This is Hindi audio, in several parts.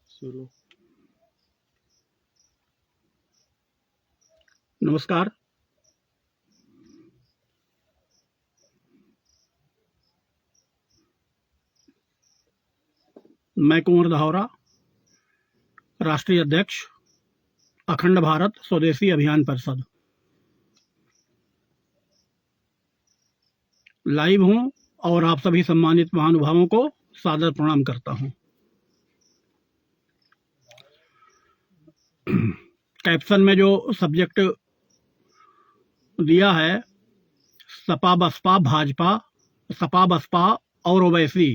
शुरू। नमस्कार। मैं कुंवर दाहौरा, राष्ट्रीय अध्यक्ष अखंड भारत स्वदेशी अभियान परिषद, लाइव हूं और आप सभी सम्मानित महानुभावों को सादर प्रणाम करता हूं। कैप्शन में जो सब्जेक्ट दिया है, सपा बसपा भाजपा, सपा बसपा और ओवैसी,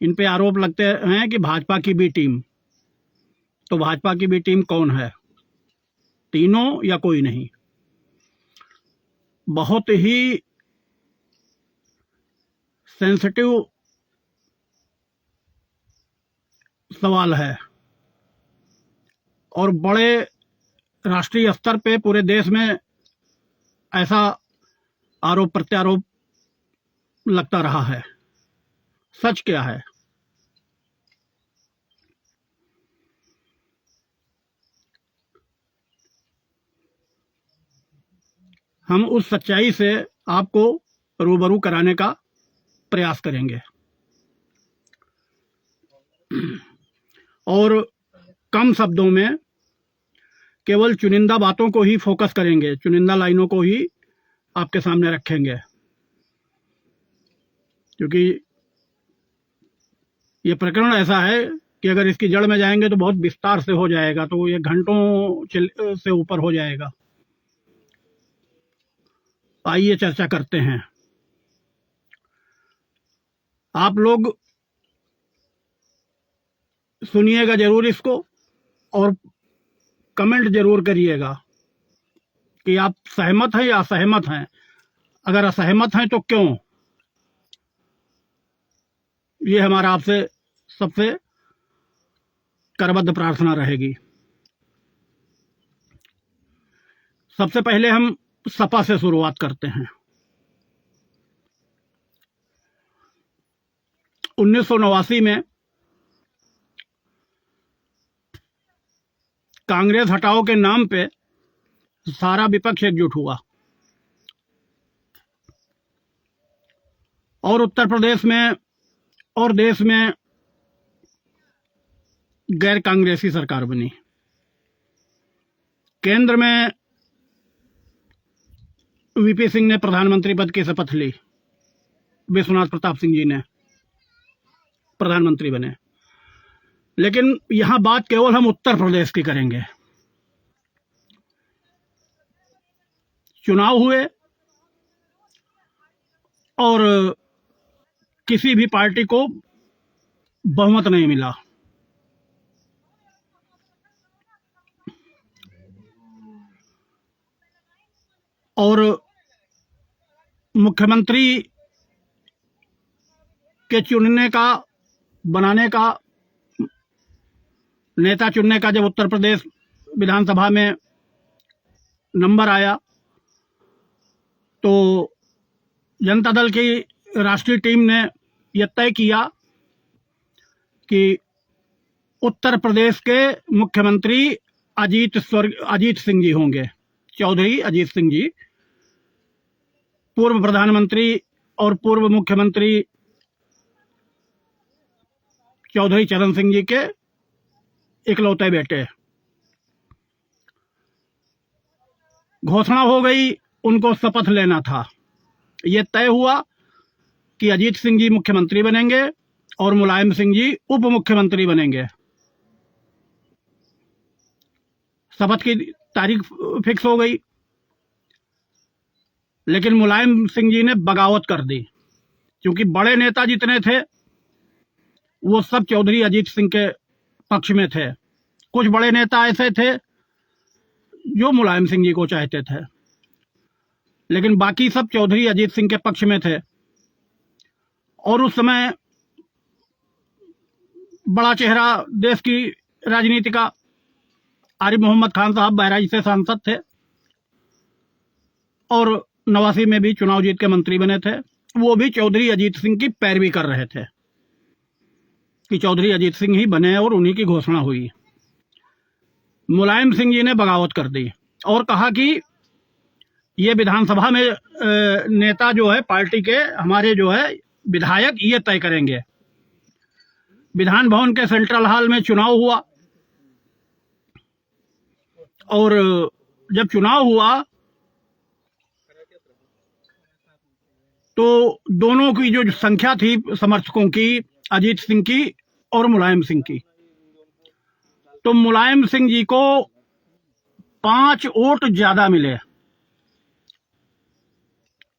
इन पे आरोप लगते हैं कि भाजपा की बी टीम। तो भाजपा की बी टीम कौन है? तीनों या कोई नहीं? बहुत ही सेंसिटिव सवाल है और बड़े राष्ट्रीय स्तर पे पूरे देश में ऐसा आरोप प्रत्यारोप लगता रहा है। सच क्या है? हम उस सच्चाई से आपको रूबरू कराने का प्रयास करेंगे और कम शब्दों में केवल चुनिंदा बातों को ही फोकस करेंगे, चुनिंदा लाइनों को ही आपके सामने रखेंगे, क्योंकि ये प्रकरण ऐसा है कि अगर इसकी जड़ में जाएंगे तो बहुत विस्तार से हो जाएगा, तो ये घंटों से ऊपर हो जाएगा। आइए चर्चा करते हैं। आप लोग सुनिएगा जरूर इसको और कमेंट जरूर करिएगा कि आप सहमत हैं या असहमत हैं। अगर असहमत हैं तो क्यों? ये हमारा आपसे सबसे करबद्ध प्रार्थना रहेगी। सबसे पहले हम सपा से शुरुआत करते हैं। 1989 में कांग्रेस हटाओ के नाम पे सारा विपक्ष एकजुट हुआ और उत्तर प्रदेश में और देश में गैर कांग्रेसी सरकार बनी। केंद्र में वीपी सिंह ने प्रधानमंत्री पद की शपथ ली, विश्वनाथ प्रताप सिंह जी ने प्रधानमंत्री बने। लेकिन यहां बात केवल हम उत्तर प्रदेश की करेंगे। चुनाव हुए और किसी भी पार्टी को बहुमत नहीं मिला। और मुख्यमंत्री के चुनने का, बनाने का, नेता चुनने का जब उत्तर प्रदेश विधानसभा में नंबर आया तो जनता दल की राष्ट्रीय टीम ने यह तय किया कि उत्तर प्रदेश के मुख्यमंत्री अजीत सिंह जी होंगे। चौधरी अजीत सिंह जी, पूर्व प्रधानमंत्री और पूर्व मुख्यमंत्री चौधरी चरण सिंह जी के इकलौते बेटे। घोषणा हो गई, उनको शपथ लेना था। यह तय हुआ कि अजीत सिंह जी मुख्यमंत्री बनेंगे और मुलायम सिंह जी उप मुख्यमंत्री बनेंगे। शपथ की तारीख फिक्स हो गई, लेकिन मुलायम सिंह जी ने बगावत कर दी, क्योंकि बड़े नेता जितने थे वो सब चौधरी अजीत सिंह के पक्ष में थे। कुछ बड़े नेता ऐसे थे जो मुलायम सिंह जी को चाहते थे, लेकिन बाकी सब चौधरी अजीत सिंह के पक्ष में थे। और उस समय बड़ा चेहरा देश की राजनीति का आरिफ मोहम्मद खान साहब बहराइच से सांसद थे, और 89 में भी चुनाव जीत के मंत्री बने थे। वो भी चौधरी अजीत सिंह की पैरवी कर रहे थे कि चौधरी अजीत सिंह ही बने और उन्हीं की घोषणा हुई। मुलायम सिंह जी ने बगावत कर दी और कहा कि ये विधानसभा में नेता जो है पार्टी के, हमारे जो है विधायक, ये तय करेंगे। विधान भवन के सेंट्रल हॉल में चुनाव हुआ और जब चुनाव हुआ तो दोनों की जो संख्या थी समर्थकों की, अजीत सिंह की और मुलायम सिंह की, तो मुलायम सिंह जी को 5 वोट ज्यादा मिले,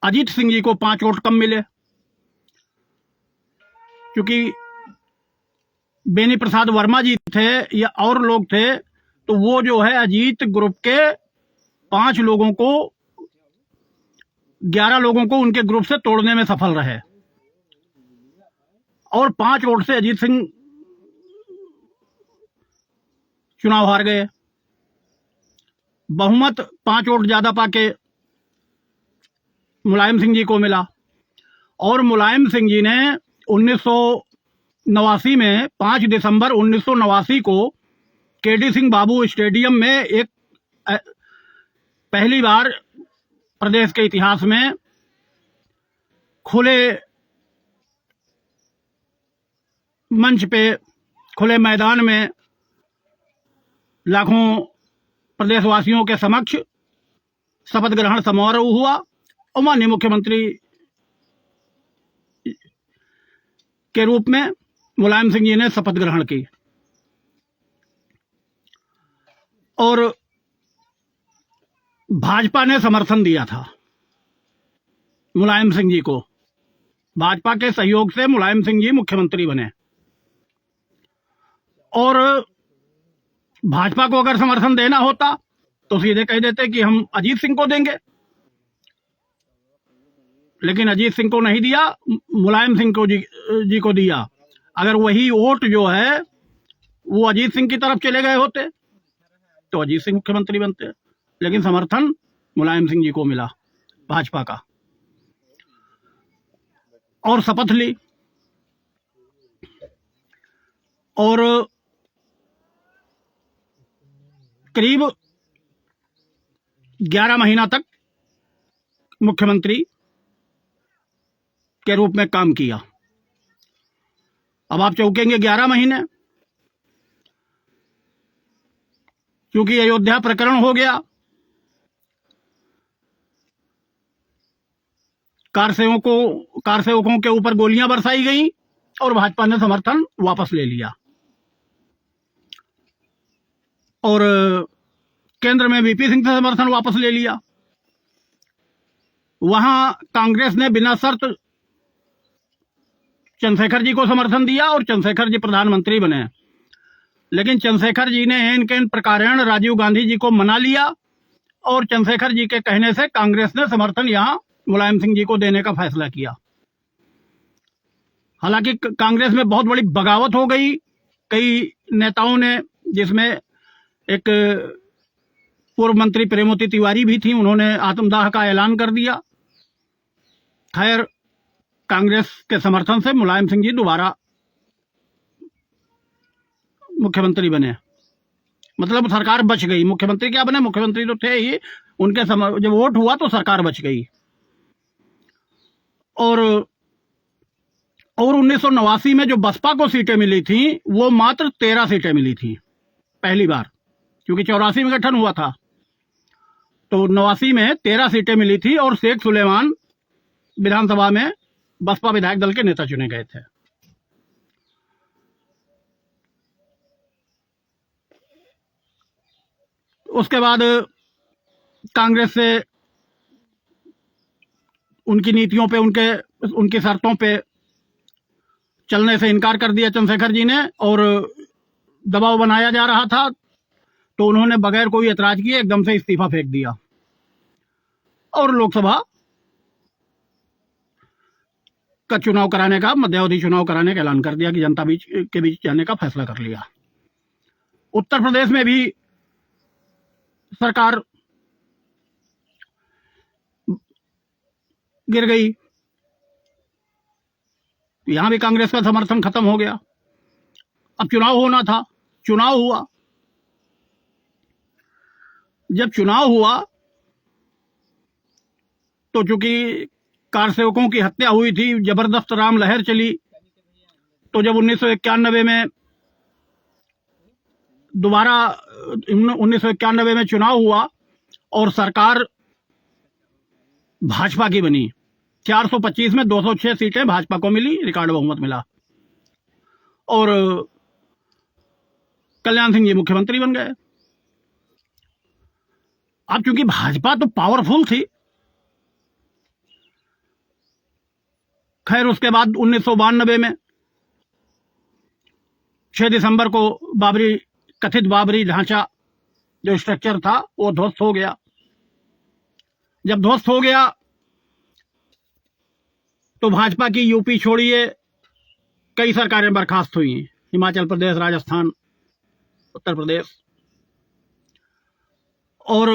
अजीत सिंह जी को 5 वोट कम मिले। क्योंकि बेनी प्रसाद वर्मा जी थे या और लोग थे, तो वो जो है अजीत ग्रुप के 5 लोगों को, 11 लोगों को उनके ग्रुप से तोड़ने में सफल रहे और 5 वोट से अजीत सिंह चुनाव हार गए। बहुमत 5 वोट ज्यादा पाके मुलायम सिंह जी को मिला और मुलायम सिंह जी ने 1989 में 5 दिसंबर 1989 को केडी सिंह बाबू स्टेडियम में एक पहली बार प्रदेश के इतिहास में खुले मंच पे, खुले मैदान में लाखों प्रदेशवासियों के समक्ष शपथ ग्रहण समारोह हुआ और माननीय मुख्यमंत्री के रूप में मुलायम सिंह जी ने शपथ ग्रहण की और भाजपा ने समर्थन दिया था मुलायम सिंह जी को। भाजपा के सहयोग से मुलायम सिंह जी मुख्यमंत्री बने और भाजपा को अगर समर्थन देना होता तो सीधे कह देते कि हम अजीत सिंह को देंगे, लेकिन अजीत सिंह को नहीं दिया, मुलायम सिंह को जी को दिया। अगर वही वोट जो है वो अजीत सिंह की तरफ चले गए होते तो अजीत सिंह मुख्यमंत्री बनते, लेकिन समर्थन मुलायम सिंह जी को मिला भाजपा का और शपथ ली और करीब 11 महीना तक मुख्यमंत्री के रूप में काम किया। अब आप चौंकेंगे 11 महीने, क्योंकि अयोध्या प्रकरण हो गया, कार सेवकों के ऊपर गोलियां बरसाई गई और भाजपा ने समर्थन वापस ले लिया और केंद्र में वीपी सिंह से समर्थन वापस ले लिया। वहां कांग्रेस ने बिना शर्त चंद्रशेखर जी को समर्थन दिया और चंद्रशेखर जी प्रधानमंत्री बने, लेकिन चंद्रशेखर जी ने एन केन प्रकारेण राजीव गांधी जी को मना लिया और चंद्रशेखर जी के कहने से कांग्रेस ने समर्थन यहां मुलायम सिंह जी को देने का फैसला किया। हालांकि कांग्रेस में बहुत बड़ी बगावत हो गई, कई नेताओं ने, जिसमें एक पूर्व मंत्री प्रेमवती तिवारी भी थी, उन्होंने आत्मदाह का ऐलान कर दिया। खैर, कांग्रेस के समर्थन से मुलायम सिंह जी दोबारा मुख्यमंत्री बने, मतलब सरकार बच गई। मुख्यमंत्री क्या बने, मुख्यमंत्री तो थे ही, उनके जब वोट हुआ तो सरकार बच गई। और 1989 में जो बसपा को सीटें मिली थी वो मात्र 13 सीटें मिली थी पहली बार, क्योंकि 84 में गठन हुआ था, तो 89 में 13 सीटें मिली थी और शेख सुलेमान विधानसभा में बसपा विधायक दल के नेता चुने गए थे। उसके बाद कांग्रेस से उनकी नीतियों पे, उनकी शर्तों पे चलने से इनकार कर दिया चंद्रशेखर जी ने और दबाव बनाया जा रहा था, तो उन्होंने बगैर कोई ऐतराज किए एकदम से इस्तीफा फेंक दिया और लोकसभा का चुनाव कराने का, मध्यावधि चुनाव कराने का ऐलान कर दिया कि जनता के बीच जाने का फैसला कर लिया। उत्तर प्रदेश में भी सरकार गिर गई, यहां भी कांग्रेस का समर्थन खत्म हो गया। अब चुनाव होना था, चुनाव हुआ। जब चुनाव हुआ तो चूंकि कार सेवकों की हत्या हुई थी, जबरदस्त राम लहर चली, तो जब 1991 में दोबारा 1991 में चुनाव हुआ और सरकार भाजपा की बनी, 425 में 206 सीटें भाजपा को मिली, रिकॉर्ड बहुमत मिला, और कल्याण सिंह जी मुख्यमंत्री बन गए। अब चूंकि भाजपा तो पावरफुल थी, खैर उसके बाद 1992 में 6 दिसंबर को कथित बाबरी ढांचा जो स्ट्रक्चर था वो ध्वस्त हो गया। जब ध्वस्त हो गया तो भाजपा की यूपी छोड़िए कई सरकारें बर्खास्त हुई, हिमाचल प्रदेश, राजस्थान, उत्तर प्रदेश, और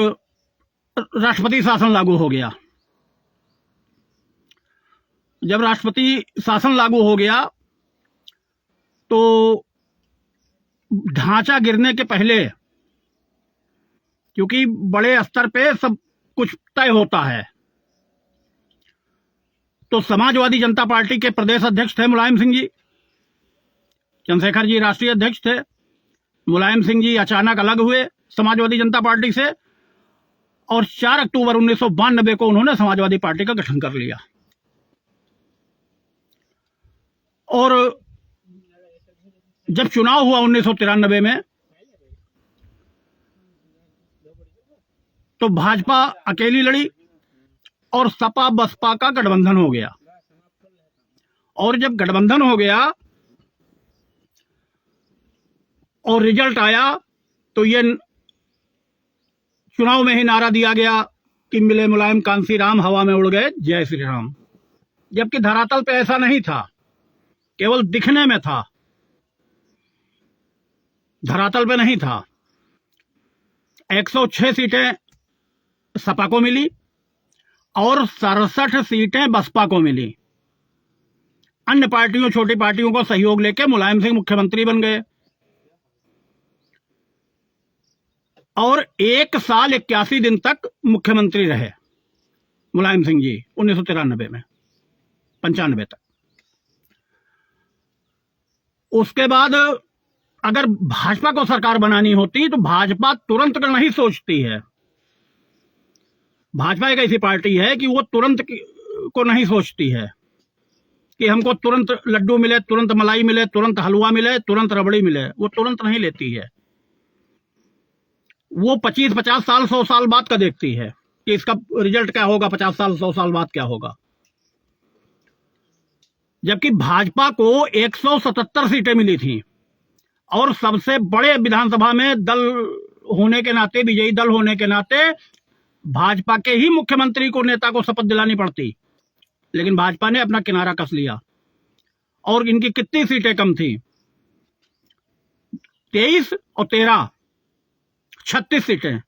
राष्ट्रपति शासन लागू हो गया। जब राष्ट्रपति शासन लागू हो गया तो ढांचा गिरने के पहले, क्योंकि बड़े स्तर पे सब कुछ तय होता है, तो समाजवादी जनता पार्टी के प्रदेश अध्यक्ष थे मुलायम सिंह जी, चंद्रशेखर जी राष्ट्रीय अध्यक्ष थे। मुलायम सिंह जी अचानक अलग हुए समाजवादी जनता पार्टी से, और 4 अक्टूबर 1992 को उन्होंने समाजवादी पार्टी का गठन कर लिया। और जब चुनाव हुआ 1993 में, तो भाजपा अकेली लड़ी और सपा बसपा का गठबंधन हो गया। और जब गठबंधन हो गया और रिजल्ट आया तो ये चुनाव में ही नारा दिया गया कि मिले मुलायम कांसी राम, हवा में उड़ गए जय श्री राम। जबकि धरातल पे ऐसा नहीं था, केवल दिखने में था, धरातल पे नहीं था। 106 सीटें सपा को मिली और 67 सीटें बसपा को मिली। अन्य पार्टियों, छोटी पार्टियों को सहयोग लेके मुलायम सिंह मुख्यमंत्री बन गए और 1 साल 81 दिन तक मुख्यमंत्री रहे मुलायम सिंह जी 1993 में 95 तक। उसके बाद अगर भाजपा को सरकार बनानी होती तो भाजपा तुरंत का नहीं सोचती है। भाजपा एक ऐसी पार्टी है कि वो तुरंत को नहीं सोचती है कि हमको तुरंत लड्डू मिले, तुरंत मलाई मिले, तुरंत हलवा मिले, तुरंत रबड़ी मिले, वो तुरंत नहीं लेती है। वो 25-50 साल, 100 साल बाद का देखती है कि इसका रिजल्ट क्या होगा, 50 साल, 100 साल बाद क्या होगा। जबकि भाजपा को 177 सीटें मिली थी और सबसे बड़े विधानसभा में दल होने के नाते, विजयी दल होने के नाते भाजपा के ही मुख्यमंत्री को, नेता को शपथ दिलानी पड़ती, लेकिन भाजपा ने अपना किनारा कस लिया। और इनकी कितनी सीटें कम थी? 23 और 13, 36 सीटें।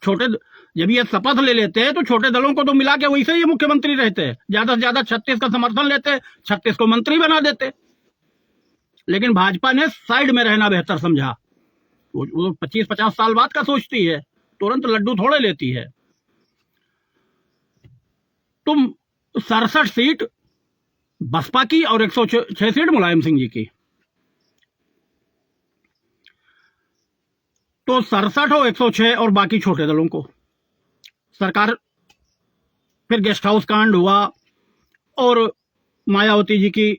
छोटे, जब ये शपथ ले लेते तो छोटे दलों को तो मिला के वैसे ही मुख्यमंत्री रहते, ज्यादा से ज्यादा 36 का समर्थन लेते, 36 को मंत्री बना देते। लेकिन भाजपा ने साइड में रहना बेहतर समझा। वो 25-50 साल बाद का सोचती है, तुरंत लड्डू थोड़े लेती है। तुम 67 सीट बसपा की और 106 सीट मुलायम सिंह जी की, तो 67 और 106 और बाकी छोटे दलों को सरकार। फिर गेस्ट हाउस कांड हुआ और मायावती जी की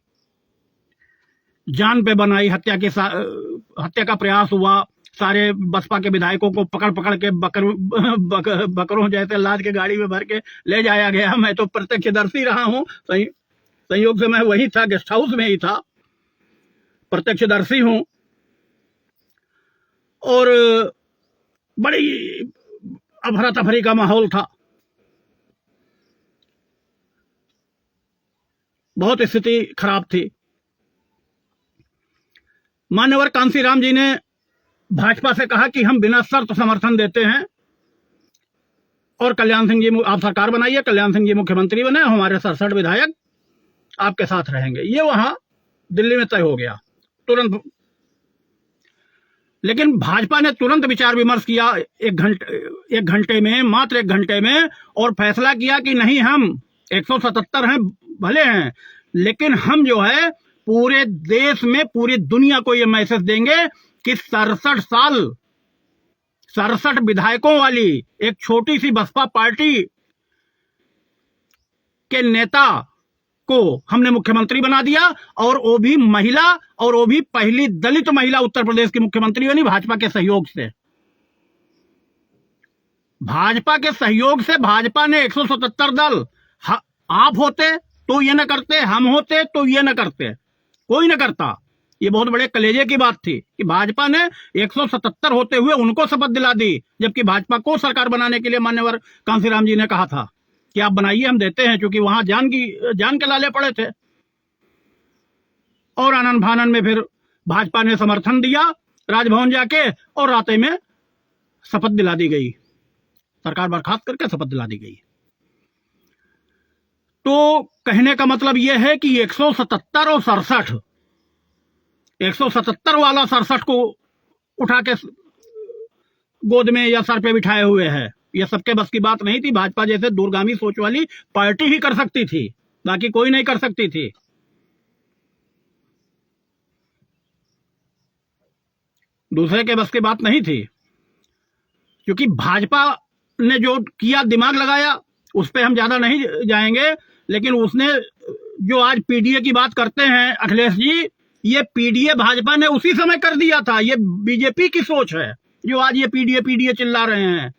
जान पे बनाई हत्या का प्रयास हुआ। सारे बसपा के विधायकों को पकड़ पकड़ के बकरों जैसे लाद के गाड़ी में भर के ले जाया गया। मैं तो प्रत्यक्षदर्शी रहा हूं, संयोग से मैं वही था, गेस्ट हाउस में ही था, प्रत्यक्षदर्शी हूं। और बड़ी अफरा तफरी का माहौल था, बहुत स्थिति खराब थी। मान्यवर कांसीराम जी ने भाजपा से कहा कि हम बिना शर्त समर्थन देते हैं और कल्याण सिंह जी आप सरकार बनाइए, कल्याण सिंह जी मुख्यमंत्री बने, हमारे 67 विधायक आपके साथ रहेंगे। ये वहां दिल्ली में तय हो गया तुरंत। लेकिन भाजपा ने तुरंत विचार विमर्श किया एक घंटे में, मात्र एक घंटे में, और फैसला किया कि नहीं, हम 177 हैं भले हैं, लेकिन हम जो है पूरे देश में, पूरी दुनिया को ये मैसेज देंगे कि 67 विधायकों वाली एक छोटी सी बसपा पार्टी के नेता को हमने मुख्यमंत्री बना दिया, और वो भी महिला, और वो भी पहली दलित महिला उत्तर प्रदेश की मुख्यमंत्री बनी भाजपा के सहयोग से। भाजपा के सहयोग से भाजपा ने 177 दल, आप होते तो ये न करते, हम होते तो ये न करते, कोई न करता। ये बहुत बड़े कलेजे की बात थी कि भाजपा ने 177 होते हुए उनको शपथ दिला दी, जबकि भाजपा को सरकार बनाने के लिए मान्यवर कांसीराम जी ने कहा था कि आप बनाइए, हम देते हैं, क्योंकि वहां जान के लाले पड़े थे। और आनन फानन में फिर भाजपा ने समर्थन दिया राजभवन जाके, और राते में शपथ दिला दी गई, सरकार बर्खास्त करके शपथ दिला दी गई। तो कहने का मतलब यह है कि 177 और 67, 177 वाला 67 को उठा के गोद में या सर पे बिठाए हुए है। यह सबके बस की बात नहीं थी। भाजपा जैसे दूरगामी सोच वाली पार्टी ही कर सकती थी, बाकी कोई नहीं कर सकती थी। दूसरे के बस की बात नहीं थी, क्योंकि भाजपा ने जो किया, दिमाग लगाया, उस पर हम ज्यादा नहीं जाएंगे। लेकिन उसने जो आज पीडीए की बात करते हैं अखिलेश जी, ये पीडीए भाजपा ने उसी समय कर दिया था। ये बीजेपी की सोच है जो आज ये पीडीए चिल्ला रहे हैं।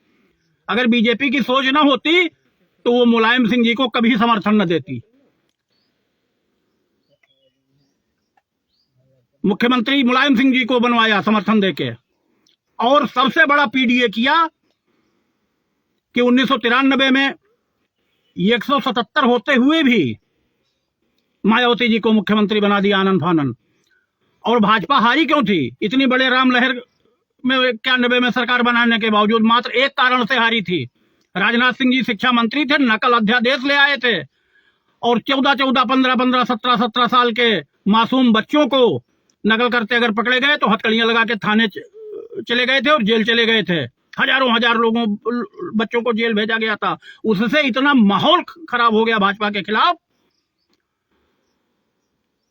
अगर बीजेपी की सोच ना होती तो वो मुलायम सिंह जी को कभी समर्थन न देती। मुख्यमंत्री मुलायम सिंह जी को बनवाया समर्थन देके, और सबसे बड़ा पीडीए किया कि 1993 में 177 होते हुए भी मायावती जी को मुख्यमंत्री बना दिया आनन फानन। और भाजपा हारी क्यों थी? इतनी बड़े राम लहर में 91 में सरकार बनाने के बावजूद मात्र एक कारण से हारी थी। राजनाथ सिंह जी शिक्षा मंत्री थे, नकल अध्यादेश ले आए थे, और 14-14, 15-15, 17-17 साल के मासूम बच्चों को नकल करते अगर पकड़े गए तो हथकड़ियां लगा के थाने चले गए थे और जेल चले गए थे। हजार लोगों बच्चों को जेल भेजा गया था। उससे इतना माहौल खराब हो गया भाजपा के खिलाफ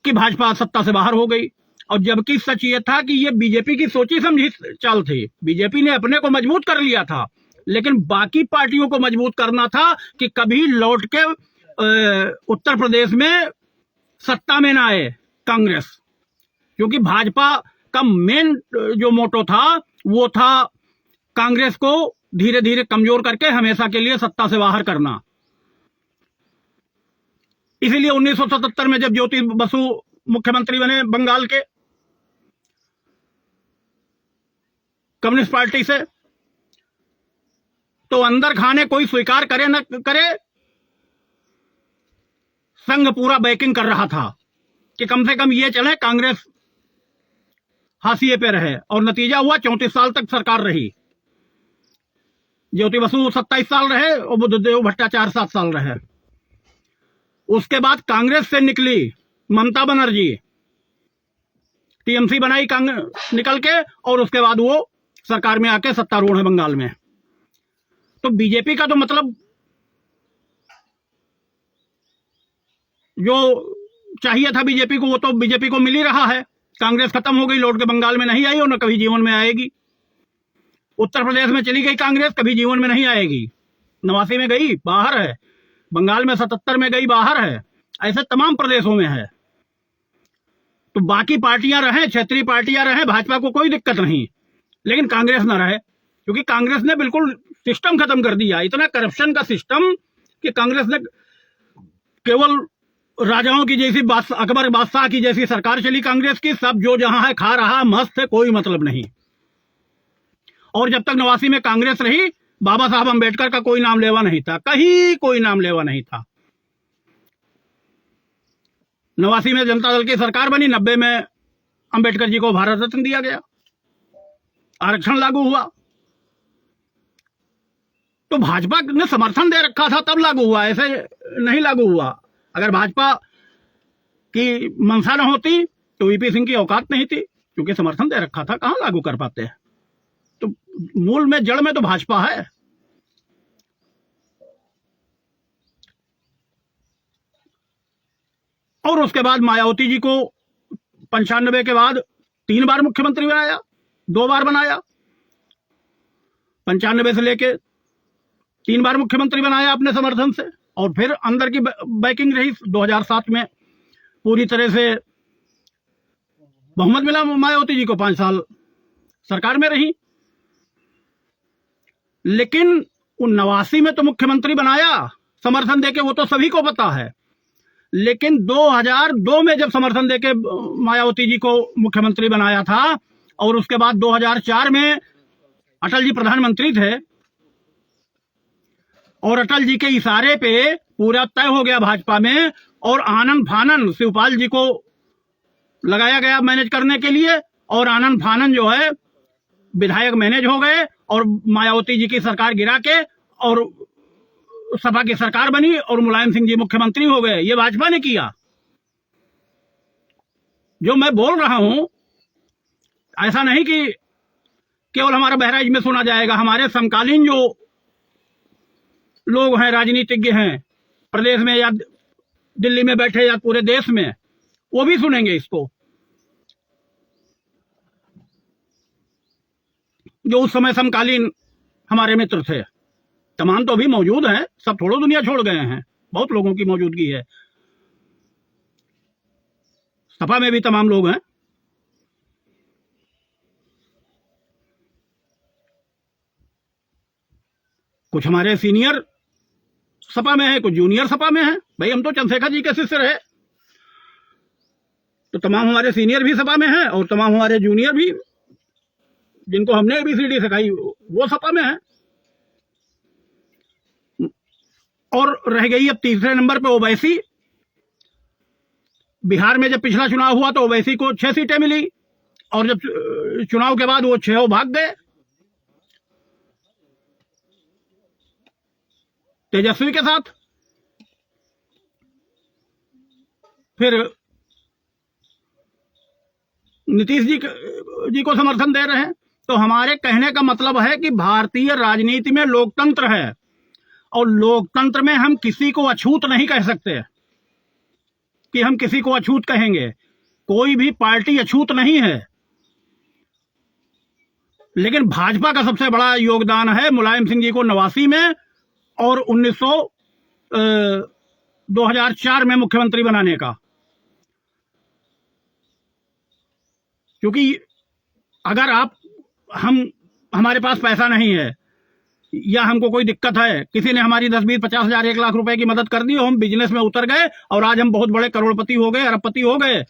कि भाजपा सत्ता से बाहर हो गई। और जबकि सच ये था कि ये बीजेपी की सोची समझी चाल थी। बीजेपी ने अपने को मजबूत कर लिया था, लेकिन बाकी पार्टियों को मजबूत करना था कि कभी लौट के उत्तर प्रदेश में सत्ता में ना आए कांग्रेस। क्योंकि भाजपा का मेन जो मोटो था वो था कांग्रेस को धीरे धीरे कमजोर करके हमेशा के लिए सत्ता से बाहर करना। इसीलिए 1977 में जब ज्योति बसु मुख्यमंत्री बने बंगाल के कम्युनिस्ट पार्टी से, तो अंदर खाने कोई स्वीकार करे न करे, संघ पूरा बैकिंग कर रहा था कि कम से कम ये चले, कांग्रेस हाशिए पे रहे। और नतीजा हुआ 34 साल तक सरकार रही। ज्योति बसु 27 साल रहे और बुद्धदेव भट्टाचार्य 7 साल रहे। उसके बाद कांग्रेस से निकली ममता बनर्जी, टीएमसी बनाई निकल के, और उसके बाद वो सरकार में आके सत्तारूढ़ है बंगाल में। तो बीजेपी का तो मतलब जो चाहिए था बीजेपी को वो तो बीजेपी को मिल ही रहा है। कांग्रेस खत्म हो गई, लौट के बंगाल में नहीं आई और न कभी जीवन में आएगी। उत्तर प्रदेश में चली गई कांग्रेस, कभी जीवन में नहीं आएगी। 89 में गई, बाहर है। बंगाल में 77 में गई, बाहर है। ऐसे तमाम प्रदेशों में है। तो बाकी पार्टियां रहे, क्षेत्रीय पार्टियां रहे, भाजपा को कोई दिक्कत नहीं, लेकिन कांग्रेस ना रहे, क्योंकि कांग्रेस ने बिल्कुल सिस्टम खत्म कर दिया। इतना करप्शन का सिस्टम कि कांग्रेस ने केवल राजाओं की जैसी अकबर बादशाह की जैसी सरकार चली कांग्रेस की। सब जो जहां है खा रहा, मस्त है, कोई मतलब नहीं। और जब तक 89 में कांग्रेस रही, बाबा साहब अंबेडकर का कोई नाम लेवा नहीं था, कहीं कोई नाम लेवा नहीं था। 89 में जनता दल की सरकार बनी, 90 में अंबेडकर जी को भारत रत्न दिया गया, आरक्षण लागू हुआ। तो भाजपा ने समर्थन दे रखा था तब लागू हुआ, ऐसे नहीं लागू हुआ। अगर भाजपा की मंशा न होती तो वीपी सिंह की औकात नहीं थी, क्योंकि समर्थन दे रखा था, कहां लागू कर पाते हैं। तो मूल में, जड़ में तो भाजपा है। और उसके बाद मायावती जी को 95 के बाद 3 बार मुख्यमंत्री बनाया, 2 बार बनाया, 95 से लेके 3 बार मुख्यमंत्री बनाया अपने समर्थन से। और फिर अंदर की बैकिंग रही, 2007 में पूरी तरह से बहुमत मिला मायावती जी को, 5 साल सरकार में रही। लेकिन 89 में तो मुख्यमंत्री बनाया समर्थन देके, वो तो सभी को पता है। लेकिन 2002 में जब समर्थन देके मायावती जी को मुख्यमंत्री बनाया था, और उसके बाद 2004 में अटल जी प्रधानमंत्री थे, और अटल जी के इशारे पे पूरा तय हो गया भाजपा में, और आनंद फानन शिवपाल जी को लगाया गया मैनेज करने के लिए, और आनंद फानन जो है विधायक मैनेज हो गए, और मायावती जी की सरकार गिरा के और सपा की सरकार बनी, और मुलायम सिंह जी मुख्यमंत्री हो गए। ये भाजपा ने किया। जो मैं बोल रहा हूं, ऐसा नहीं कि केवल हमारा बहराइच में सुना जाएगा, हमारे समकालीन जो लोग हैं, राजनीतिज्ञ हैं, प्रदेश में या दिल्ली में बैठे या पूरे देश में, वो भी सुनेंगे इसको। जो उस समय समकालीन हमारे मित्र थे, तमाम तो अभी मौजूद हैं, सब थोड़ा दुनिया छोड़ गए हैं, बहुत लोगों की मौजूदगी है। सपा में भी तमाम लोग हैं। कुछ हमारे सीनियर सपा में है, कुछ जूनियर सपा में है। भाई हम तो चंद्रशेखर जी के शिष्य रहे, तो तमाम हमारे सीनियर भी सपा में हैं, और तमाम हमारे जूनियर भी, जिनको हमने ABCD सिखाई, वो सपा में है। और रह गई अब तीसरे नंबर पे ओवैसी। बिहार में जब पिछला चुनाव हुआ तो ओवैसी को 6 सीटें मिली, और जब चुनाव के बाद वो 6 भाग गए तेजस्वी के साथ। फिर नीतीश जी को समर्थन दे रहे हैं। तो हमारे कहने का मतलब है कि भारतीय राजनीति में लोकतंत्र है, और लोकतंत्र में हम किसी को अछूत नहीं कह सकते कि हम किसी को अछूत कहेंगे। कोई भी पार्टी अछूत नहीं है। लेकिन भाजपा का सबसे बड़ा योगदान है मुलायम सिंह जी को 89 में और 2004 में मुख्यमंत्री बनाने का। क्योंकि अगर हमारे पास पैसा नहीं है, या हमको कोई दिक्कत है, किसी ने हमारी 10, 20, 50 हजार, 1 लाख रुपए की मदद कर दी, और हम बिजनेस में उतर गए और आज हम बहुत बड़े करोड़पति हो गए, अरबपति हो गए,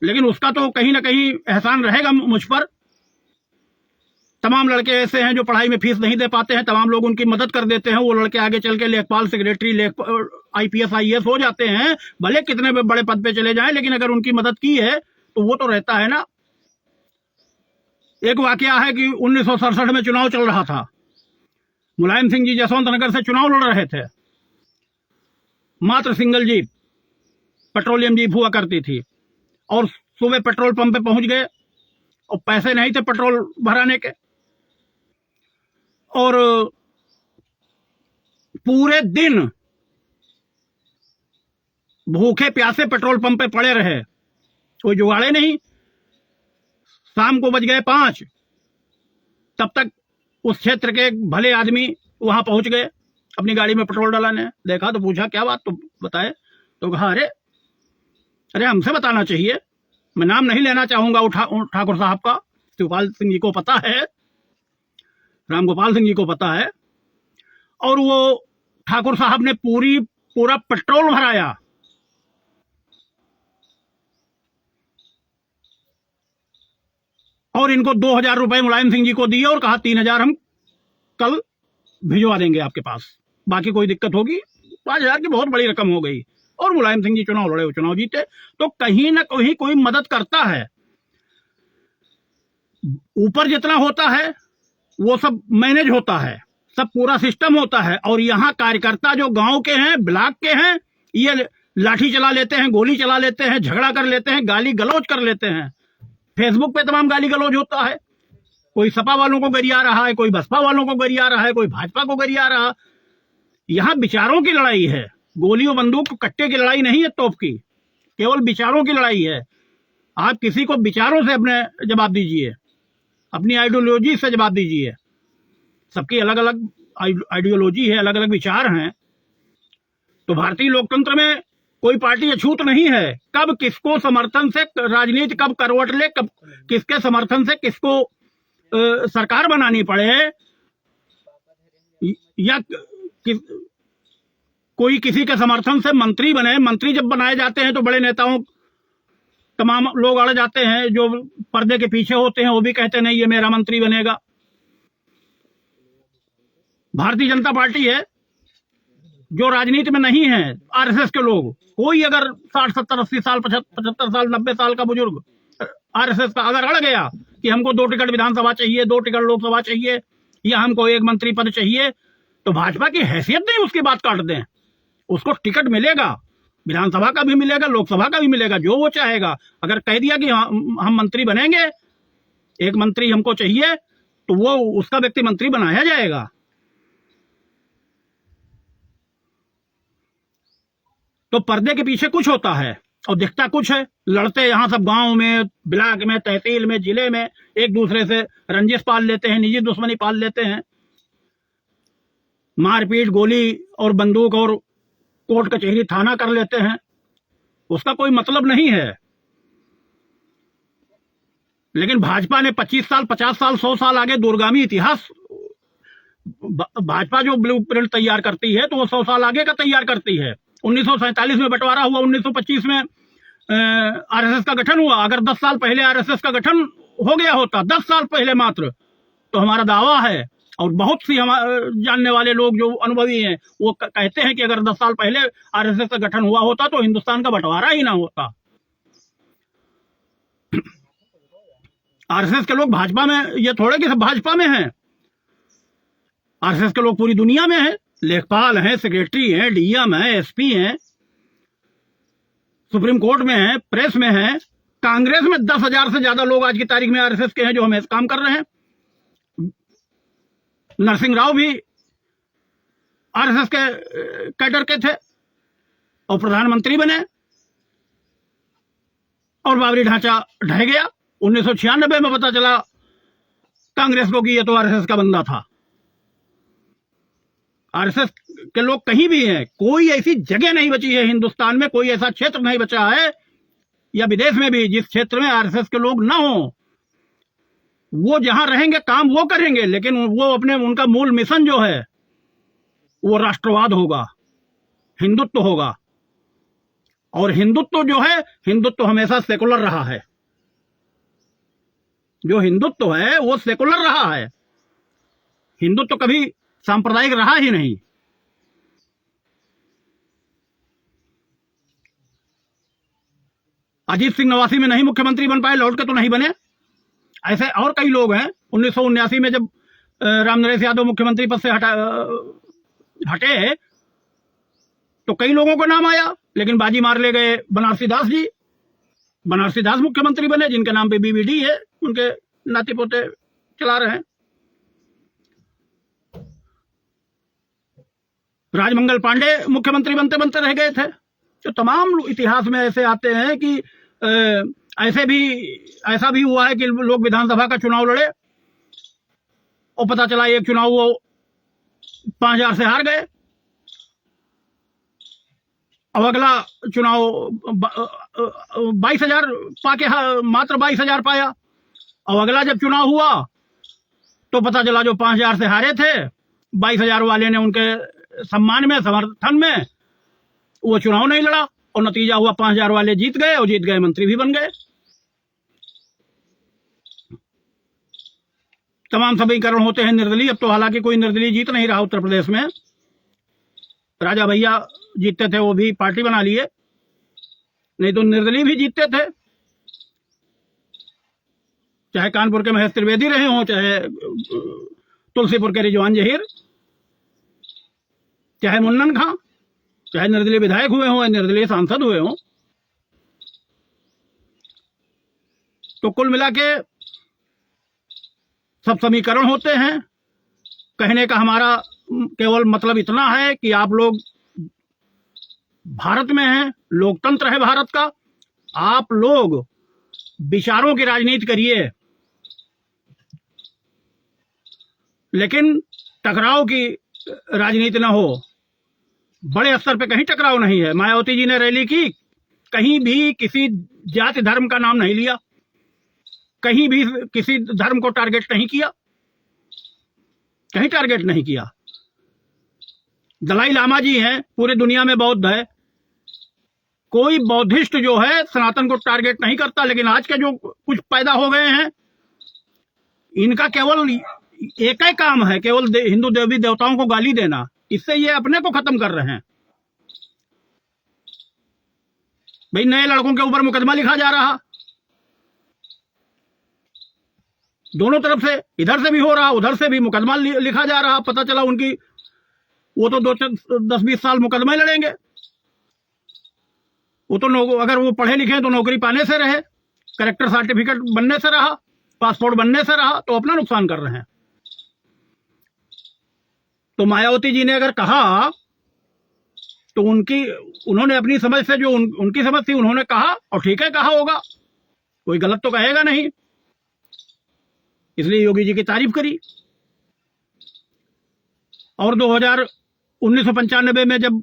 लेकिन उसका तो कहीं ना कहीं एहसान रहेगा मुझ पर। तमाम लड़के ऐसे हैं जो पढ़ाई में फीस नहीं दे पाते हैं, तमाम लोग उनकी मदद कर देते हैं, वो लड़के आगे चल के लेखपाल, सेक्रेटरी, IPS IAS हो जाते हैं, भले कितने बड़े पद पे चले जाएं, लेकिन अगर उनकी मदद की है तो वो तो रहता है ना। एक वाकया है कि 1967 में चुनाव चल रहा था, मुलायम सिंह जी जसवंत नगर से चुनाव लड़ रहे थे, मात्र सिंगल जीप, पेट्रोलियम जीप हुआ करती थी, और सुबह पेट्रोल पंप पे पहुंच गए और पैसे नहीं थे पेट्रोल भराने के, और पूरे दिन भूखे प्यासे पेट्रोल पंप पे पड़े रहे, कोई जुगाड़े नहीं। शाम को बज गए 5, तब तक उस क्षेत्र के भले आदमी वहां पहुंच गए अपनी गाड़ी में पेट्रोल डलाने। देखा तो पूछा क्या बात, तो बताए तो कहा अरे हमसे बताना चाहिए, मैं नाम नहीं लेना चाहूंगा ठाकुर साहब का, शिवपाल सिंह जी को पता है, रामगोपाल सिंह जी को पता है, और वो ठाकुर साहब ने पूरा पेट्रोल भराया। और इनको 2000 रुपए मुलायम सिंह जी को दिए और कहा 3000 हम कल भिजवा देंगे आपके पास, बाकी कोई दिक्कत होगी। 5000 की बहुत बड़ी रकम हो गई, और मुलायम सिंह जी चुनाव लड़े, चुनाव जीते। तो कहीं ना कहीं कोई मदद करता है। ऊपर जितना होता है वो सब मैनेज होता है, सब पूरा सिस्टम होता है। और यहाँ कार्यकर्ता जो गांव के हैं, ब्लॉक के हैं, ये लाठी चला लेते हैं, गोली चला लेते हैं, झगड़ा कर लेते हैं, गाली गलौज कर लेते हैं। फेसबुक पे तमाम गाली गलौज होता है। कोई सपा वालों को गरिया रहा है, कोई बसपा वालों को गरिया रहा है, कोई भाजपा को गरिया रहा। यहाँ विचारों की लड़ाई है, गोलियों बंदूक कट्टे की लड़ाई नहीं है, तोप की, केवल विचारों की लड़ाई है। आप किसी को विचारों से अपने जवाब दीजिए, अपनी आइडियोलॉजी से जवाब दीजिए। सबकी अलग अलग आइडियोलॉजी है, अलग अलग विचार हैं। तो भारतीय लोकतंत्र में कोई पार्टी अछूत नहीं है। कब किसको समर्थन से राजनीति कब करवट ले, कब किसके समर्थन से किसको सरकार बनानी पड़े, या कोई किसी के समर्थन से मंत्री बने। मंत्री जब बनाए जाते हैं तो बड़े नेताओं तमाम लोग अड़ जाते हैं, जो पर्दे के पीछे होते हैं वो भी कहते नहीं ये मेरा मंत्री बनेगा। भारतीय जनता पार्टी है जो राजनीति में नहीं है। आरएसएस के लोग, कोई अगर 60 70 80 साल 75 साल 90 साल का बुजुर्ग आरएसएस का अगर अड़ गया कि हमको 2 टिकट विधानसभा चाहिए, 2 टिकट लोकसभा चाहिए, या हमको 1 मंत्री पद चाहिए, तो भाजपा की हैसियत नहीं उसकी बात काट दें। उसको टिकट मिलेगा, विधानसभा का भी मिलेगा, लोकसभा का भी मिलेगा, जो वो चाहेगा। अगर कह दिया कि हम मंत्री बनेंगे, 1 मंत्री हमको चाहिए, तो वो उसका व्यक्ति मंत्री बनाया जाएगा। तो पर्दे के पीछे कुछ होता है और दिखता कुछ है। लड़ते यहाँ सब गांव में, ब्लॉक में, तहसील में, जिले में एक दूसरे से रंजिश पाल लेते हैं, निजी दुश्मनी पाल लेते हैं, मारपीट, गोली और बंदूक और कोर्ट कचहरी थाना कर लेते हैं। उसका कोई मतलब नहीं है। लेकिन भाजपा ने 25 साल 50 साल 100 साल आगे दूरगामी इतिहास, भाजपा जो ब्लूप्रिंट तैयार करती है तो वो 100 साल आगे का तैयार करती है। 1947 में बंटवारा हुआ, 1925 में आरएसएस का गठन हुआ। अगर 10 साल पहले आरएसएस का गठन हो गया होता, 10 साल पहले मात्र, तो हमारा दावा है, और बहुत सी जानने वाले लोग जो अनुभवी हैं वो कहते हैं कि अगर 10 साल पहले आरएसएस का गठन हुआ होता तो हिंदुस्तान का बंटवारा ही ना होता। आरएसएस के लोग भाजपा में, ये थोड़े कि सब भाजपा में हैं, आरएसएस के लोग पूरी दुनिया में हैं। लेखपाल हैं, सेक्रेटरी हैं, डीएम हैं, एसपी हैं, सुप्रीम कोर्ट में हैं, प्रेस में हैं। कांग्रेस में 10,000 से ज्यादा लोग आज की तारीख में आरएसएस के हैं जो हमें काम कर रहे हैं। नरसिंह राव भी आरएसएस के कैडर के थे और प्रधानमंत्री बने, और बाबरी ढांचा ढह गया। 1996 में पता चला कांग्रेस को कि ये तो आरएसएस का बंदा था। आरएसएस के लोग कहीं भी हैं, कोई ऐसी जगह नहीं बची है हिंदुस्तान में, कोई ऐसा क्षेत्र नहीं बचा है या विदेश में भी जिस क्षेत्र में आरएसएस के लोग ना हो। वो जहां रहेंगे काम वो करेंगे, लेकिन वो अपने, उनका मूल मिशन जो है वो राष्ट्रवाद होगा, हिंदुत्व होगा। और हिंदुत्व जो है, हिंदुत्व हमेशा सेकुलर रहा है। जो हिंदुत्व है वो सेकुलर रहा है। हिंदुत्व कभी सांप्रदायिक रहा ही नहीं। अजीत सिंह 89 में नहीं मुख्यमंत्री बन पाए, लौट के तो नहीं बने। ऐसे और कई लोग हैं। 1979 में जब रामनरेश यादव मुख्यमंत्री पद से हटे तो कई लोगों का नाम आया, लेकिन बाजी मार ले गए बनारसी दास जी। बनारसी दास मुख्यमंत्री बने, जिनके नाम पे बीबीडी है, उनके नाती पोते चला रहे हैं। राजमंगल पांडे मुख्यमंत्री बनते बनते रह गए थे। तो तमाम इतिहास में ऐसे आते हैं कि ऐसा भी हुआ है कि लोग विधानसभा का चुनाव लड़े और पता चला एक चुनाव वो 5,000 से हार गए, अब अगला चुनाव 22,000 पाके मात्र 22,000 पाया। अब अगला जब चुनाव हुआ तो पता चला जो 5,000 से हारे थे, 22,000 वाले ने उनके सम्मान में, समर्थन में वो चुनाव नहीं लड़ा, और नतीजा हुआ 5,000 वाले जीत गए, और जीत गए मंत्री भी बन गए। तमाम समीकरण होते हैं निर्दलीय। अब तो हालांकि कोई निर्दलीय जीत नहीं रहा उत्तर प्रदेश में। राजा भैया जीतते थे, वो भी पार्टी बना लिए, नहीं तो निर्दलीय भी जीतते थे। चाहे कानपुर के महेश त्रिवेदी रहे हों, चाहे तुलसीपुर के रिजवान जहीर, चाहे मुन्नन खां, चाहे निर्दलीय विधायक हुए हों या निर्दलीय सांसद हुए हों। तो कुल मिला के सब समीकरण होते हैं। कहने का हमारा केवल मतलब इतना है कि आप लोग भारत में हैं, लोकतंत्र है भारत का, आप लोग विचारों की राजनीति करिए, लेकिन टकराव की राजनीति ना हो। बड़े स्तर पे कहीं टकराव नहीं है। मायावती जी ने रैली की, कहीं भी किसी जाति धर्म का नाम नहीं लिया, कहीं भी किसी धर्म को टारगेट नहीं किया, कहीं टारगेट नहीं किया। दलाई लामा जी हैं, पूरी दुनिया में बौद्ध है, कोई बौद्धिस्ट जो है सनातन को टारगेट नहीं करता। लेकिन आज के जो कुछ पैदा हो गए हैं, इनका केवल एक ही काम है, केवल हिंदू देवी देवताओं को गाली देना। इससे ये अपने को खत्म कर रहे हैं। भाई नए लड़कों के ऊपर मुकदमा लिखा जा रहा, दोनों तरफ से, इधर से भी हो रहा, उधर से भी मुकदमा लिखा जा रहा। पता चला उनकी वो तो 10-20 साल मुकदमे लड़ेंगे। वो तो अगर वो पढ़े लिखे तो नौकरी पाने से रहे, करेक्टर सर्टिफिकेट बनने से रहा, पासपोर्ट बनने से रहा, तो अपना नुकसान कर रहे हैं। तो मायावती जी ने अगर कहा तो उन्होंने अपनी समझ से, जो उनकी समझ थी, उन्होंने कहा, और ठीक है कहा होगा, कोई गलत तो कहेगा नहीं। इसलिए योगी जी की तारीफ करी। और 1995 में जब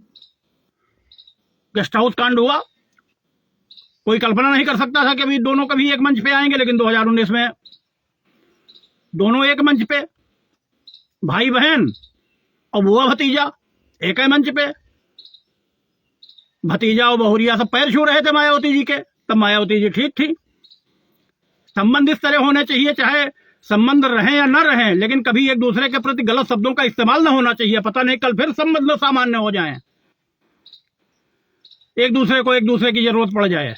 गेस्ट हाउस कांड हुआ, कोई कल्पना नहीं कर सकता था कि अभी दोनों कभी एक मंच पे आएंगे। लेकिन 2019 में दोनों एक मंच पे, भाई बहन और बुआ भतीजा एक ही मंच पे। भतीजा और बहुरिया सब पैर छू रहे थे मायावती जी के, तब मायावती जी ठीक थी। संबंध इस तरह होने चाहिए, चाहे संबंध रहे या न रहे, लेकिन कभी एक दूसरे के प्रति गलत शब्दों का इस्तेमाल न होना चाहिए। पता नहीं कल फिर संबंध सामान्य हो जाए, एक दूसरे को एक दूसरे की जरूरत पड़ जाए।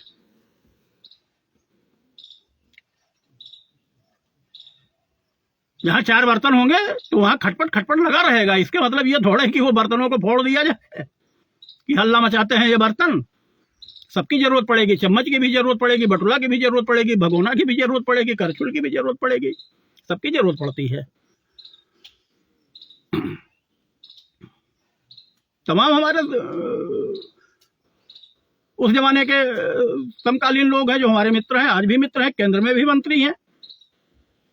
जहां 4 बर्तन होंगे तो वहां खटपट खटपट लगा रहेगा। इसके मतलब ये थोड़ा है कि वो बर्तनों को फोड़ दिया जाए कि हल्ला मचाते हैं ये बर्तन। सबकी जरूरत पड़ेगी, चम्मच की भी जरूरत पड़ेगी, बटुला की भी जरूरत पड़ेगी, भगोना की भी जरूरत पड़ेगी, करछुल की भी जरूरत पड़ेगी, सबकी जरूरत पड़ती है। तमाम हमारे उस जमाने के समकालीन लोग हैं जो हमारे मित्र हैं, आज भी मित्र हैं, केंद्र में भी मंत्री हैं,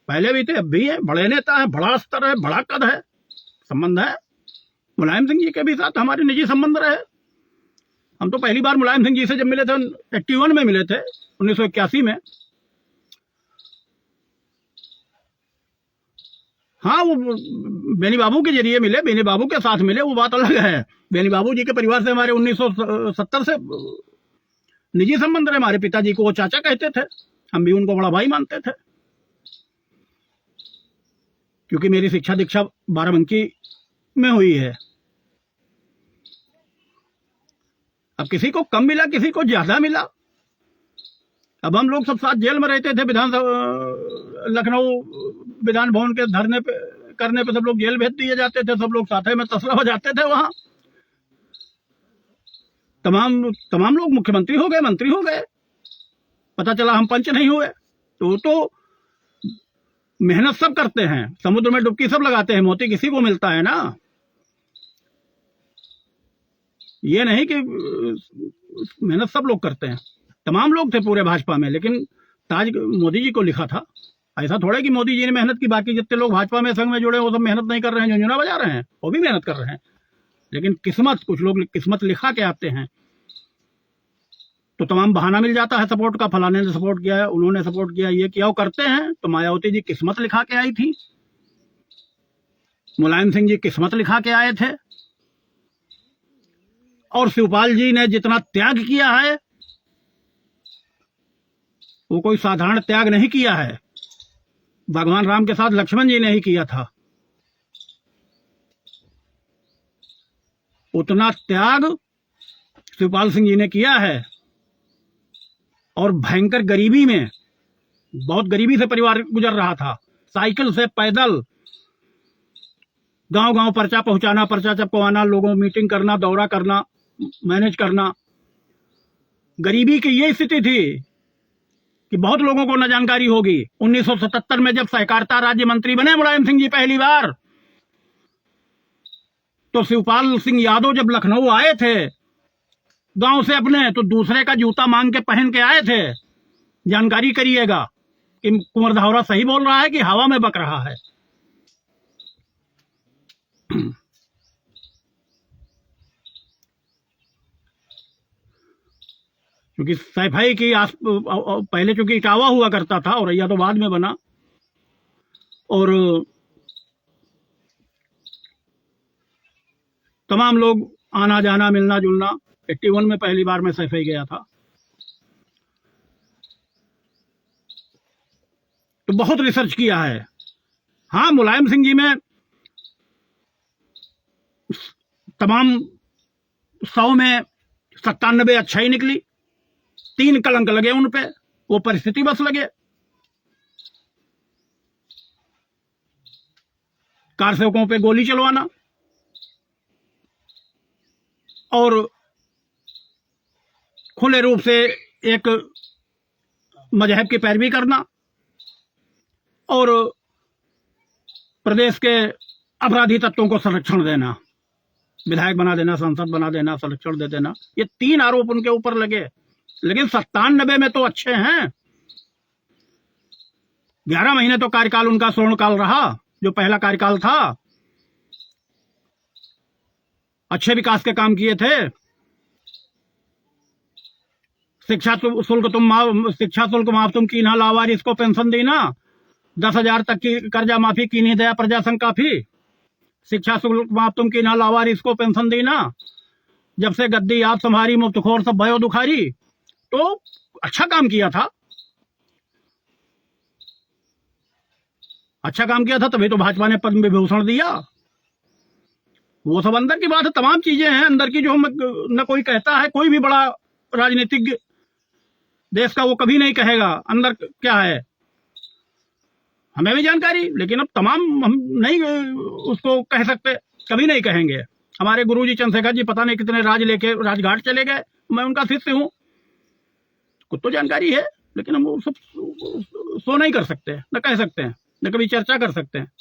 पहले भी थे, अब भी है, बड़े नेता है, बड़ा स्तर है, बड़ा कद है, संबंध है। मुलायम सिंह जी के भी साथ हमारे निजी संबंध रहे। हम तो पहली बार मुलायम सिंह जी से जब मिले थे 81 में मिले थे, 1981 में। हाँ, वो बेनी बाबू के जरिए मिले, बेनी बाबू के साथ मिले, वो बात अलग है। बेनी बाबू जी के परिवार से हमारे 1970 से निजी संबंध रहे। हमारे पिताजी को वो चाचा कहते थे, हम भी उनको बड़ा भाई मानते थे, क्योंकि मेरी शिक्षा दीक्षा बाराबंकी में हुई है। अब किसी को कम मिला, किसी को ज्यादा मिला। अब हम लोग सब साथ जेल में रहते थे, लखनऊ विधान भवन के धरने पे करने पे सब लोग जेल भेज दिए जाते थे, सब लोग साथ में तसला हो जाते थे। वहां तमाम लोग मुख्यमंत्री हो गए, मंत्री हो गए। पता चला हम पंच नहीं हुए। तो मेहनत सब करते हैं, समुद्र में डुबकी सब लगाते हैं, मोती किसी को मिलता है ना। ये नहीं कि मेहनत सब लोग करते हैं। तमाम लोग थे पूरे भाजपा में, लेकिन ताज मोदी जी को लिखा था। ऐसा थोड़ा कि मोदी जी ने मेहनत की, बाकी जितने लोग भाजपा में संघ में जुड़े वो सब मेहनत नहीं कर रहे हैं, झुंझुना बजा रहे हैं, वो भी मेहनत कर रहे हैं। लेकिन किस्मत, कुछ लोग किस्मत लिखा के आते हैं, तो तमाम बहाना मिल जाता है सपोर्ट का। फलाने ने सपोर्ट किया है, उन्होंने सपोर्ट किया, ये किया, वो करते हैं। तो मायावती जी किस्मत लिखा के आई थी, मुलायम सिंह जी किस्मत लिखा के आए थे, और शिवपाल जी ने जितना त्याग किया है वो कोई साधारण त्याग नहीं किया है। भगवान राम के साथ लक्ष्मण जी ने ही किया था। उतना त्याग शिवपाल सिंह जी ने किया है। और भयंकर गरीबी में, बहुत गरीबी से परिवार गुजर रहा था, साइकिल से, पैदल, गांव गांव पर्चा पहुंचाना, पर्चा चपकवाना, लोगों मीटिंग करना, दौरा करना, मैनेज करना। गरीबी की ये स्थिति थी कि बहुत लोगों को न जानकारी होगी। 1977 में जब सहकारिता राज्य मंत्री बने मुलायम सिंह जी पहली बार, तो शिवपाल सिंह यादव जब लखनऊ आए थे गांव से अपने, तो दूसरे का जूता मांग के पहन के आए थे। जानकारी करिएगा कि कुंवर धावरा सही बोल रहा है कि हवा में बक रहा है। क्योंकि सैफई की पहले चूंकि इटावा हुआ करता था, और तो बाद में बना, और तमाम लोग आना जाना, मिलना जुलना। 81 में पहली बार मैं सैफई गया था, तो बहुत रिसर्च किया है। हाँ, मुलायम सिंह जी में तमाम 100 में 97 अच्छा ही निकली। 3 कलंक लगे उन पे, वो परिस्थिति बस लगे। कार सेवकों पे गोली चलवाना और खुले रूप से एक मजहब की पैरवी करना और प्रदेश के अपराधी तत्वों को संरक्षण देना, विधायक बना देना, सांसद बना देना, संरक्षण दे देना, ये 3 आरोप उनके ऊपर लगे। लेकिन 97 में तो अच्छे हैं। 11 महीने तो कार्यकाल उनका स्वर्णकाल रहा, जो पहला कार्यकाल था। अच्छे विकास के काम किए थे। शिक्षा शुल्क माफ तुम की ना, लावारिस को पेंशन दी ना, 10,000 तक की कर्जा माफी की नहीं, दया प्रजा संघ काफी। शिक्षा शुल्क माफ तुम की ना, लावारिस को पेंशन दी ना, जब से गद्दी आप संभारी, मुफ्तखोर सब भयो दुखारी। तो अच्छा काम किया था, अच्छा काम किया था, तभी तो भाजपा ने पद्म विभूषण दिया। वो सब अंदर की बात है, तमाम चीजें हैं अंदर की जो हम न कोई कहता है। कोई भी बड़ा राजनीतिक देश का वो कभी नहीं कहेगा अंदर क्या है, हमें भी जानकारी, लेकिन अब तमाम हम नहीं उसको कह सकते, कभी नहीं कहेंगे। हमारे गुरुजी चंद्रशेखर जी पता नहीं कितने राज लेके राजघाट चले गए, मैं उनका शिष्य हूँ, कुछ तो जानकारी है, लेकिन हम वो सब सो नहीं कर सकते, न कह सकते हैं, न कभी चर्चा कर सकते हैं।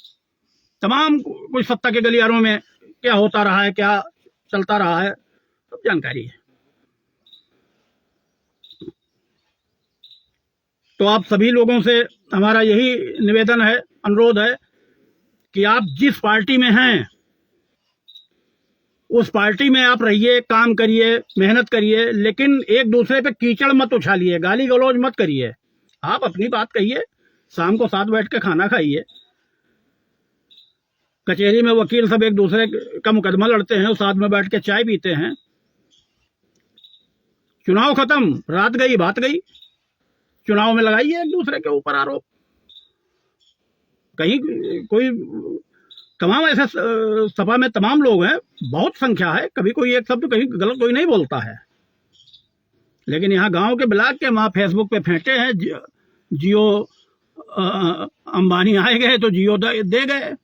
तमाम कुछ सत्ता के गलियारों में क्या होता रहा है, क्या चलता रहा है, सब जानकारी है। तो आप सभी लोगों से हमारा यही निवेदन है, अनुरोध है कि आप जिस पार्टी में हैं उस पार्टी में आप रहिए, काम करिए, मेहनत करिए, लेकिन एक दूसरे पे कीचड़ मत उछालिए, गाली गलौज मत करिए। आप अपनी बात कहिए, शाम को साथ बैठ के खाना खाइए। कचहरी में वकील सब एक दूसरे का मुकदमा लड़ते हैं, साथ में बैठ के चाय पीते हैं। चुनाव खत्म, रात गई बात गई। चुनाव में लगाइए एक दूसरे के ऊपर आरोप। कहीं कोई तमाम ऐसे सभा में तमाम लोग हैं, बहुत संख्या है, कभी कोई एक शब्द कहीं गलत कोई नहीं बोलता है। लेकिन यहाँ गांव के ब्लॉक के वहां फेसबुक पे फेंटे हैं, जियो अंबानी आए गए तो जियो दे गए,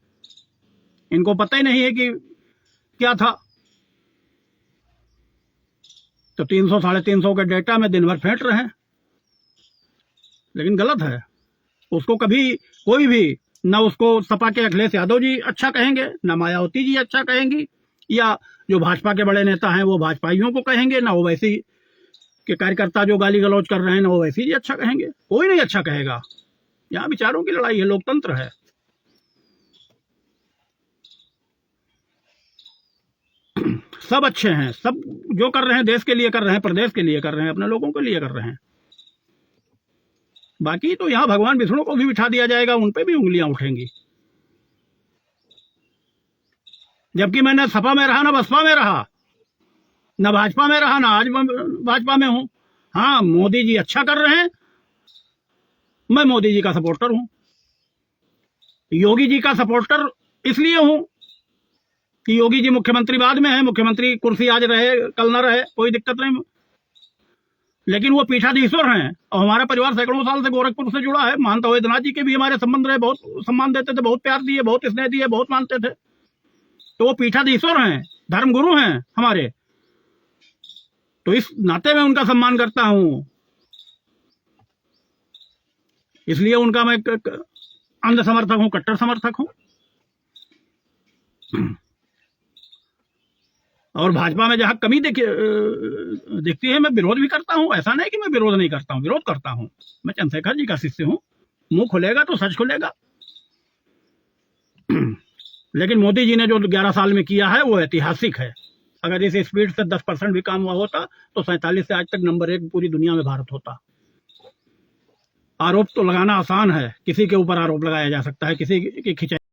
इनको पता ही नहीं है कि क्या था। तो 300 350 के डेटा में दिन भर फेंट रहे हैं, लेकिन गलत है। उसको कभी कोई भी न उसको सपा के अखिलेश यादव जी अच्छा कहेंगे, न मायावती जी अच्छा कहेंगी, या जो भाजपा के बड़े नेता हैं वो भाजपाइयों को कहेंगे, ना ओवैसी के कार्यकर्ता जो गाली गलौज कर रहे हैं ना ओवैसी जी अच्छा कहेंगे। कोई नहीं अच्छा कहेगा। यहाँ विचारों की लड़ाई है, लोकतंत्र है। सब अच्छे हैं, सब जो कर रहे हैं देश के लिए कर रहे हैं, प्रदेश के लिए कर रहे हैं, अपने लोगों के लिए कर रहे हैं। बाकी तो यहाँ भगवान विष्णु को भी बिठा दिया जाएगा, उन पे भी उंगलियां उठेंगी। जबकि मैंने सपा में रहा, ना बसपा में रहा, ना भाजपा में रहा, ना आज भाजपा में हूं। हाँ, मोदी जी अच्छा कर रहे हैं, मैं मोदी जी का सपोर्टर हूं। योगी जी का सपोर्टर इसलिए हूं कि योगी जी मुख्यमंत्री बाद में है, मुख्यमंत्री कुर्सी आज रहे कल ना रहे कोई दिक्कत नहीं, लेकिन वो पीठाधीश्वर हैं। और हमारा परिवार सैकड़ों साल से गोरखपुर से जुड़ा है। महंत अवैधनाथ जी के भी हमारे संबंध रहे, बहुत सम्मान देते थे, बहुत प्यार दिए, बहुत स्नेह दिए, बहुत मानते थे। तो वो पीठाधीश्वर हैं, धर्मगुरु हैं हमारे, तो इस नाते मैं उनका सम्मान करता हूं। इसलिए उनका मैं अंध समर्थक हूं, कट्टर समर्थक हूं। और भाजपा में जहां कमी देखती है, मैं विरोध भी करता हूं। ऐसा नहीं कि मैं विरोध नहीं करता हूं, विरोध करता हूं। मैं चंद्रशेखर जी का शिष्य हूं, मुंह खुलेगा तो सच खुलेगा। लेकिन मोदी जी ने जो 11 साल में किया है वो ऐतिहासिक है। अगर इस स्पीड से 10% भी काम हुआ होता तो 47 से आज तक नंबर 1 पूरी दुनिया में भारत होता। आरोप तो लगाना आसान है, किसी के ऊपर आरोप लगाया जा सकता है, किसी की खिंचाई